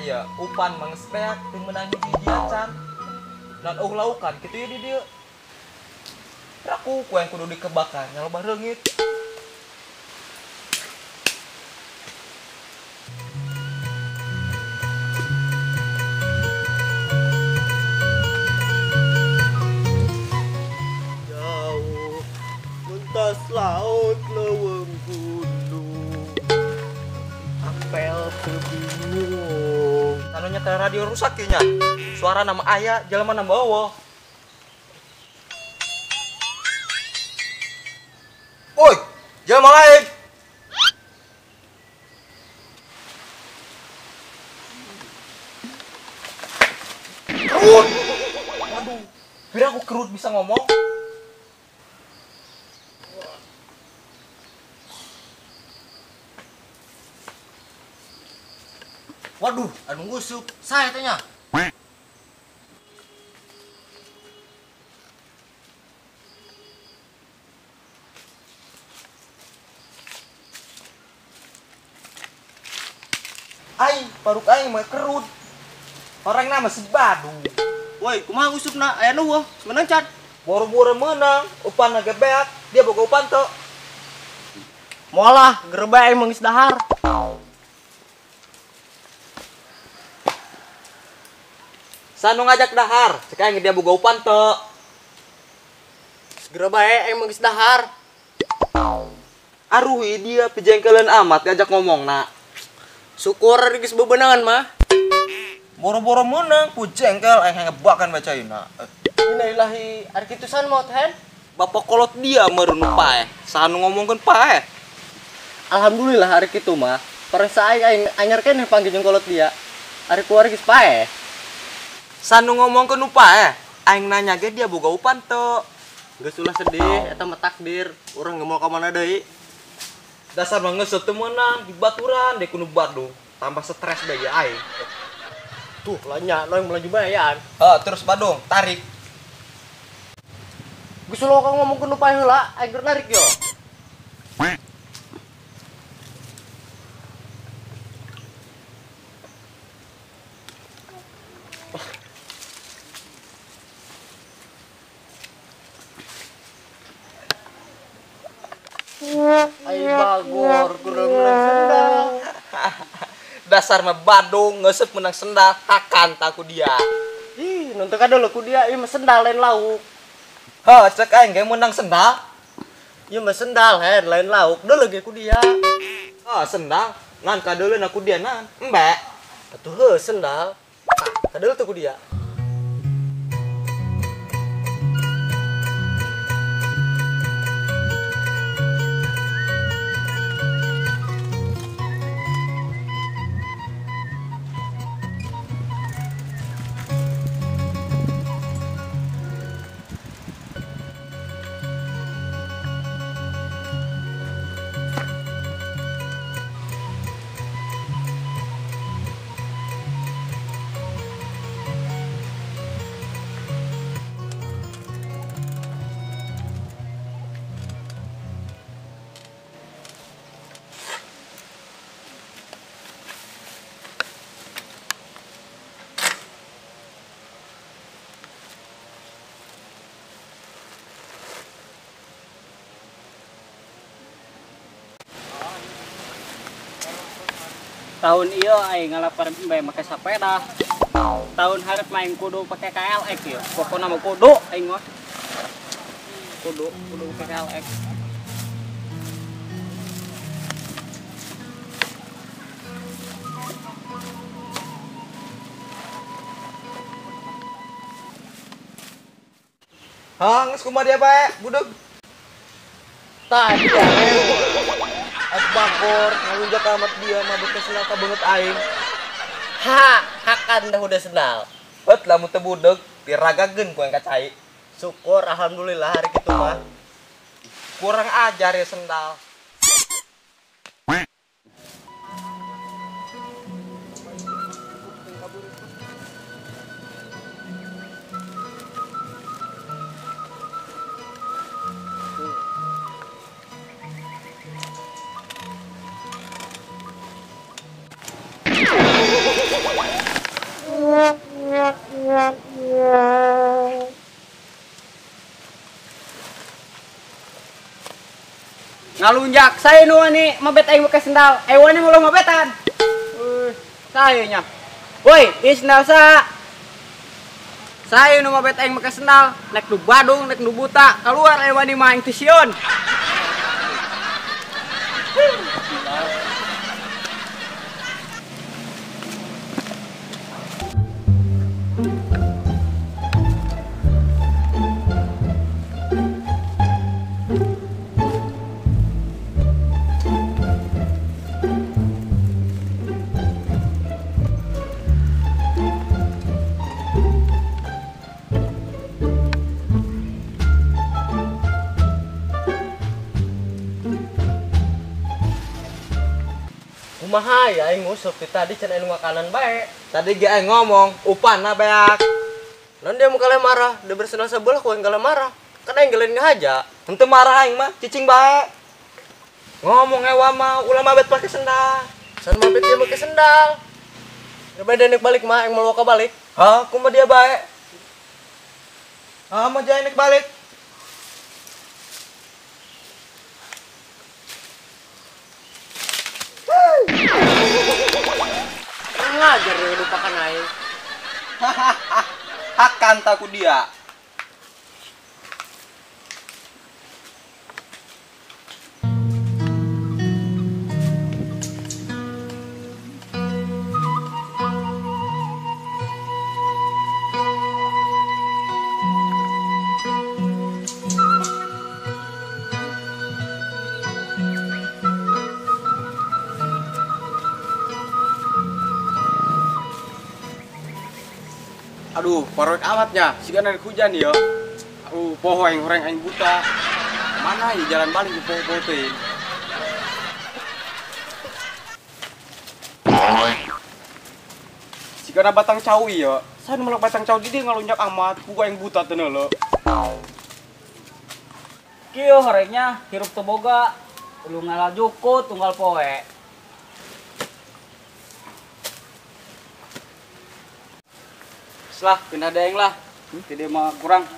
iya upan mangespek ting menangi di dia can dan laukan gitu ya di dia aku yang kudu dikebakar nyala barengit jauh muntas laut leuweung gunung apel kebingung anu nyata radio rusak ya nya suara nama ayah jelema nama bawa woi jelema lain kerut aduh kira aku kerut bisa ngomong waduh anu ngusuk saya tanya ai paruk aing mah kerut orang nama si Badu woi kumaha usupna aya nu weuh menang can boro-boro menang upan nagebeak dia boga upan tuh moalah gerebek aing mangis dahar sanu ngajak dahar sekarang dia boga upan tuh gerebek aing mangis dahar aruhi dia pejengkelan amat ngajak ngomong nak syukur geus bebenangan mah boro-boro menang ku jengkel aing ngebakan bacaina innalillahi ari kitu san maot hen bapak kolot dia meureun paeh sanu ngomongkeun paeh alhamdulillah hari kitu mah perasa aing anyar keneh panggil jeung kolot dia ari kuar geus paeh sanu ngomongkeun paeh aing nanya ge dia boga upan tuh geus ulah sedih eta mah takdir urang geus mau ka mana deui dasar mah geus teu meunang di baturan deh kudu Bandung tambah stres deh ya aing tuh lanya lo yang melaju bayan terus Bandung tarik geus lo ka ngomong kudu paeh heula aing keur narik yo ai bagor kurang sendal dasar mah Bandung ngeuseup menang sendal kakan taku dia ih nonton ka dulu ku dia ieu mah sendal lain lauk cek aing ge menang sendal ieu mah sendal hen lain lauk deuleu ge ku dia sendal ngan kadeuleuh aku dia nan embe atuh heuh sendal ka deuleu tuh ku dia tahun iya aing ngalapar bae make sepeda tahun hareup main kudu pake KLX ya pokona mah kudu aing mah kudu pake KLX geus kumaha dia bae budeg tadi ya bakor ngalunjak amat dia mah beukeus selaka banget aing hakan dah udah sendal lamun teu budeg diragageun ku yang kacai syukur alhamdulillah hari kitu mah kurang ajar ya sendal Ngalunjak saya nu ani mabet aing make sendal. Wani mulo mabetan. Saya nya. Woi, ieu sendal sa. Saya nu mabet aing make sendal, nek nu badung, nek nu buta, keluar wani mah aing teu sieun. Kumaha ya aing ngusup ti tadi cenah anu makanan bae. Tadi ge aing ngomong, upana beak. Lamun dia mau kalian marah, dia bersenang sebelah kau yang kalian marah. Kan aing galen ngahaja. Henteu marah aing mah, cicing bae. Ngomong ewa mah ulah mabet pake sendal. San mabet dia make sendal. Daripada nek balik mah aing mau ka balik. Hah, kumaha dia bae? Ah, mah jae nek balik. Ngajar ya lupakan aing. Hakan taku dia. Aduh, parot amatnya. Siga naik hujan ya. Aduh, poho yang horeng aing buta. Mana ya jalan balik ke poho-poho teh. Siga na batang cawi ya. Saya melak batang cawi dia ngalunjak amat. Puga yang buta teu neuleuh. Kieu horengnya hirup teu boga. Ulu ngalah jukut tunggal poe. Lah, pindah daeng lah. Tidak mah kurang.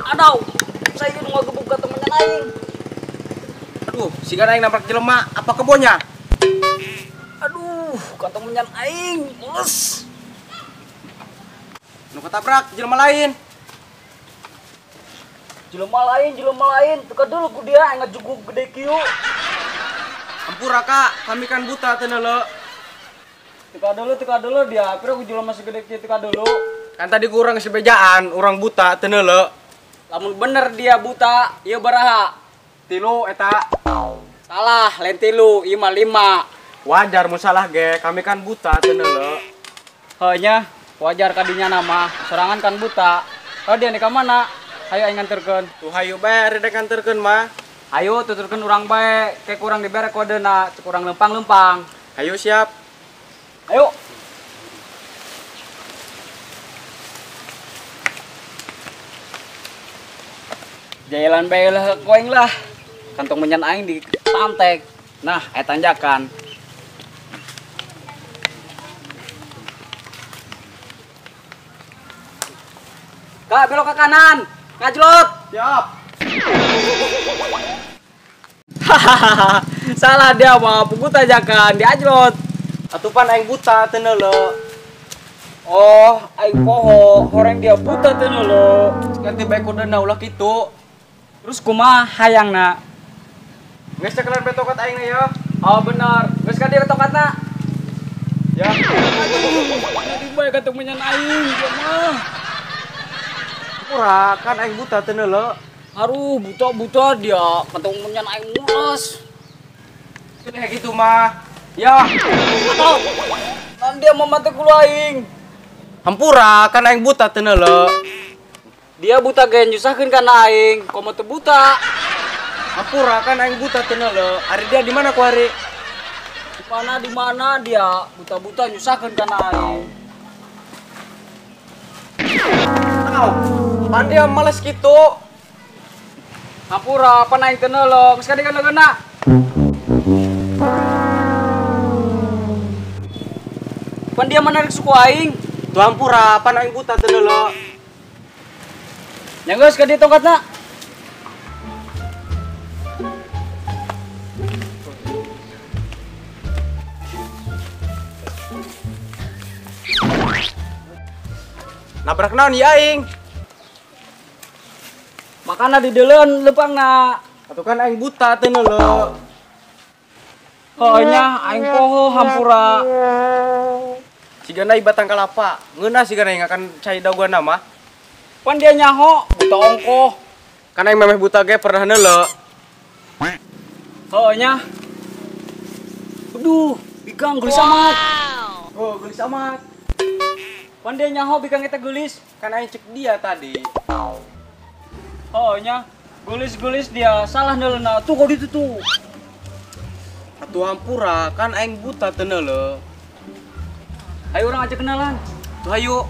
Aduh, saya ingin ngegebuk ke temennya aing. Aduh, siga aing nabrak jelema, apa kebonya? Aduh, kata temennya aing, mules. Nu ketabrak jelema lain. Jelema lain, teka dulu ku dia aing ngajuguk gede kieu. Ampura Kak, kami kan buta teu neuleuh. Teka dulu dia, pira ku jelema segede kieu teka dulu. Kan tadi kurang sebejaan, orang buta teu neuleuh. Lamun bener dia buta, ieu baraha? 3 eta. Salah, lain 3, ieu mah 5. Wajar mun salah ge, kami kan buta teu neuleuh. Heunya wajar kadinya nama, sorangan kan buta. Kalau dia di ka mana? Hayu aing nganterkeun. Tuh hayu bae rek nganterkeun mah. Hayu tuturkeun urang bae, kayak kurang dibere kodena, cek urang lempang-lempang. Hayu siap. Ayo. Jalan bae lah koeng lah. Kantong menyan aing di pantek. Nah, eta tanjakan. Kak, belok ke kanan. Ngajlot. Siap. Hahaha. Salah dia mah, pugu tajakan diajlot. Atupan aing buta teu neuleuh. Oh, aing poho, horeng dia buta teh lo. Ganti bae kodena ulah kitu. Terus kumaha hayangna? Geus cekelan betokat aing ya. Oh bener, geus ka dieu tokatna. Ya. Tadi bae kata menyan aing, dia mah. Pura kan aing buta teu neuleuh. Haruh, buta dia, kata menyan aing mules. Kayak gitu mah. Ya. Nan dia memate kulo aing. Hampura kan aing buta teu neuleuh. Dia buta ge nyusahkeun kana aing, komo teu buta. Hampura kan aing buta teu neuleuh. Ari dia di mana ku ari? Di mana dia buta-buta nyusahkeun kana aing. Pandia males gitu. Hampura apa naik tenolong sekali kan kena. Pan dia menarik suku aing. Tuh hampura apa aing buta teu lo. Yang geus ka di tongkatna. Nabrak naon ya aing? Makana di deuleun leupangna. Atuh kan aing buta teu lo. Heunya aing poho hampura. Sigana i batang kalapa. Ngeunah sigana aing akan cai daguana mah. Pan dia nyaho buta ongkoh. Kan aing memeh buta ge pernah neuleuh. Heunya. Aduh, bikang gelis amat. Oh, geus amat. Pan dia nyaho bikang eta gelis. Kan aing cek dia tadi. Heunya gelis-gelis dia salah neuleuna. Tuh kok ditu tuh. Atuh hampura kan aing buta teu neuleuh. Ayo orang aja kenalan. Tuh hayu.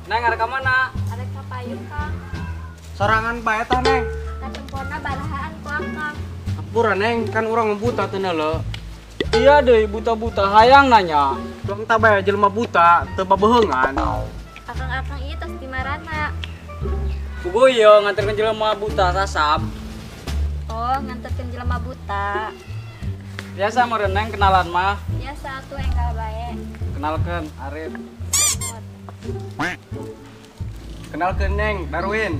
Neng ada mana? Ada kapayun kang, Sorangan bae tah neng. katempona balahaan ku akang. Hampura neng kan urang buta teu neuleuh. Iya deh buta-buta hayang nanya. Tuang tah bae jelema buta teu babeheungan. Akang-akang ieu tos di marana. Pugo iya nganterkeun jelema buta sasab. Oh, nganterkeun jelema buta. Biasa meureun neng kenalan mah. Biasa atuh enggal bae. Kenalkeun Arif. Kenalkeun neng, Darwin.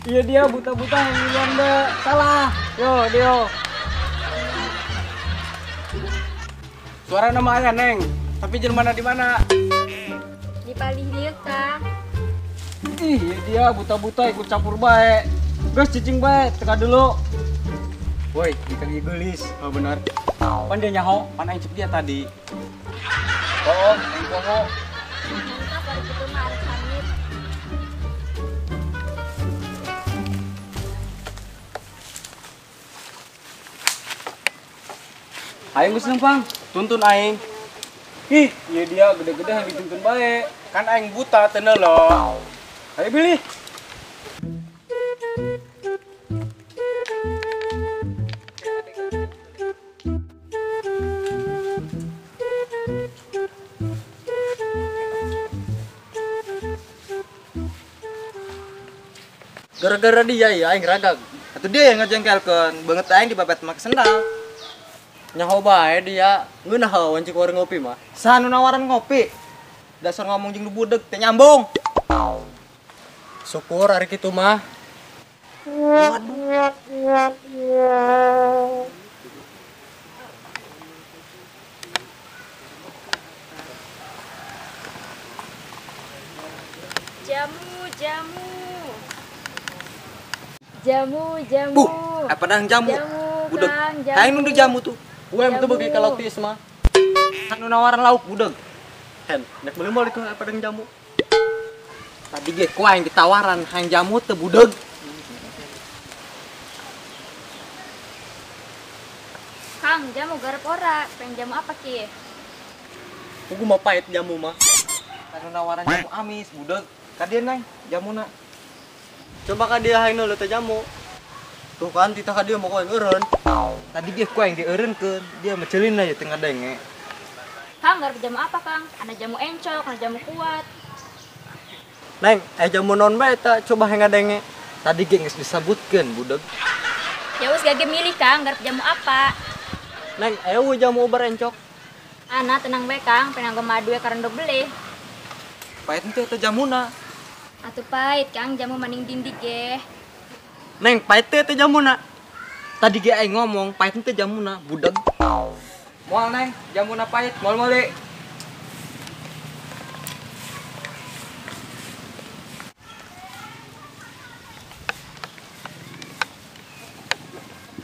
Iya dia buta-buta yang duluan deh. Salah. Yo, Dio. Suara nama aya neng, tapi jelema di mana? Di palih lieu kang. Ih, iya dia buta-buta ikut campur bae. Geus cicing bae, teka dulu. Woi, ikan gelis. Oh benar. Pan dia nyaho. Pan aing cek dia tadi. Oh, yang poho. Entah pada kitu mah arep pamit. Ayo geus numpang. Tuntun aing. Ih, iya dia gede-gede yang dituntun bae. Kan aing buta teu neuleuh. Ayo pilih. Gara-gara dia ya aing ragag. Atau dia yang ngejengkelkeun, banget aing di babet mak sendal. Nyaho bae dia. Ngeunah heuh cik warung ngopi mah. Sanu nawaran ngopi. Dasar ngomong jeung budeg teh nyambung. Syukur hari kitu mah. Jamu, jamu. Jamu, jamu. Bu, apa dang jamu? Jamu, Budeg. Kang, jamu. Aing nu di jamu tuh. Gue Jamu. tuh bagi kalau tis mah. Sanu nawaran lauk budeg. Hen, nek meuli moal itu apa dengan jamu. Tadi ge ku aing ditawaran hang jamu teu budeg. Kang, jamu garep ora. Pengen jamu apa ki? Kudu mah pahit jamu mah. Sanu nawaran jamu amis budeg. Kadieu nang jamuna. Coba ka dia hayang lu teh jamu. Tuh kan titah ka dia mau koen eureun. Tadi ge ku aing dieureunkeun, dia mecelin aja tengah denge. Kang, garep jamu apa Kang? Ada jamu encok, ada jamu kuat. Neng, jamu non bae eta coba hayang ngadenge. Tadi ge geus disebutkeun budeg. Ya wis gage milih Kang, garep jamu apa? Neng, ayo jamu obar encok. Ana tenang bae Kang, pengen madu ya karena beli. Pahit teh teh jamuna. Atuh pahit Kang, jamu maning dindik ge. Neng, pahit teh jamuna. Tadi ge aing ngomong pahit teh jamuna budeg. Moal neng, jamuna pahit, moal meuli.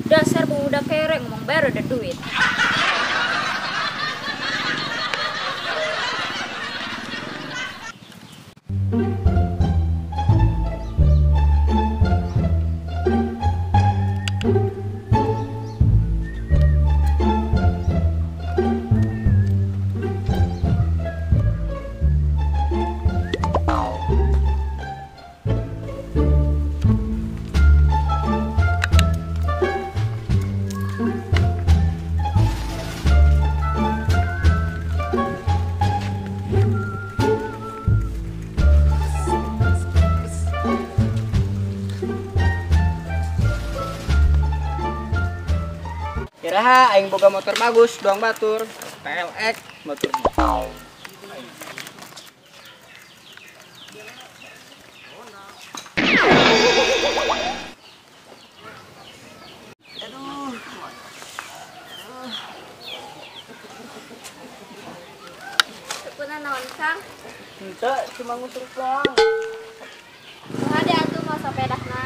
Dasar pemuda kere ngomong baru ada duit. Kiraha aing boga motor bagus, doang batur. PLX motor. Sepunah naon Kang? Ente cuma ngusur doang. Ada atuh mau sepedahna.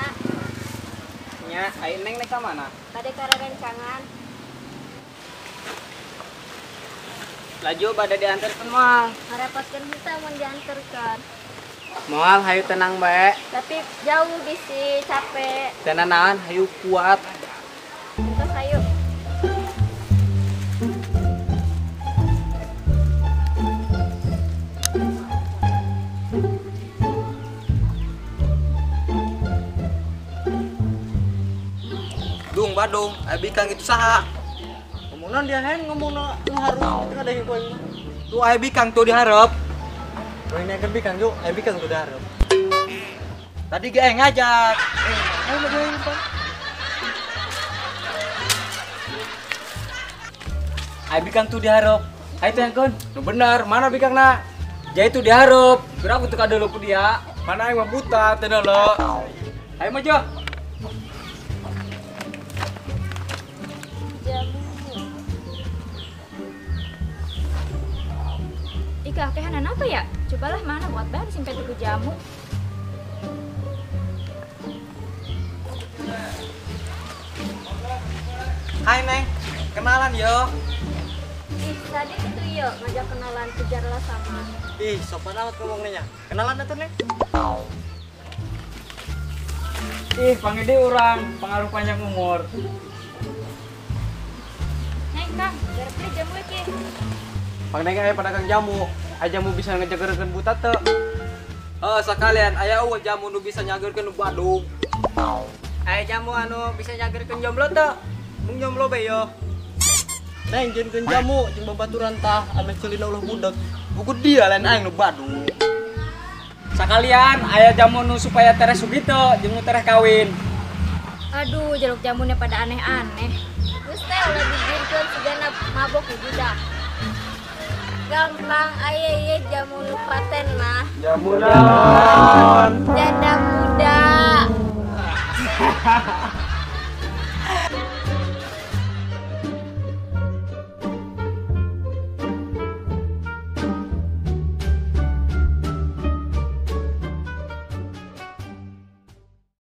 Nya, aing neng naik ka mana? Tadi kareren kangan. Laju pada diantarkan mal. Ngarepotkeun kita mun dianterkeun. Moal hayu tenang bae. Tapi jauh bisi capek. Tenang naon hayu kuat. Terus ayo. Dung badung, abi kang itu saha? Ngomongna dia heng ngomongna nu harus itu ada yang poin. Tuh abi kang tuh diharap. Poin yang bikang yuk, bikang udah harap. Tadi ge aing ngajak. Ayo mah dia Pak. Ai bikang tuh diharap. Hai tuh yang kon. Nu bener, mana bikangna? Jadi tuh diharap. Kira aku tuh kadelo ku dia. Mana aing mah buta teh lo. Ayo maju. Ika kehanan apa ya? Cobalah mana buat bahan simpen tuku jamu. Hai Neng, kenalan yo. Ih, tadi itu yuk ngajak kenalan kejarlah sama. Ih, sopan amat ngomongnya. Kenalan atuh Neng. Ih, pangede orang pengaruh panjang umur. Neng Kang, garap beli jamu iki. Pangneng aya pedagang jamu. Aya jamu bisa ngejageurkeun buta teu. Sekalian aya eueuh jamu nu bisa nyageurkeun nu badung. Ai jamu anu bisa nyageurkeun jomblo teu? Mung jomblo bae yo. Neng jenkeun jamu jeung babaturan tah ame ceulina ulah budak. Buku dia lain aing nu badung. Sekalian aya jamu nu supaya teres sugito jeung nu teres kawin. Aduh, jeruk jamunya pada aneh-aneh. Geus teh ulah dijieunkeun sigana mabok di budak. Gampang aya ieu jamu nu paten mah. Jamu naon? Janda muda.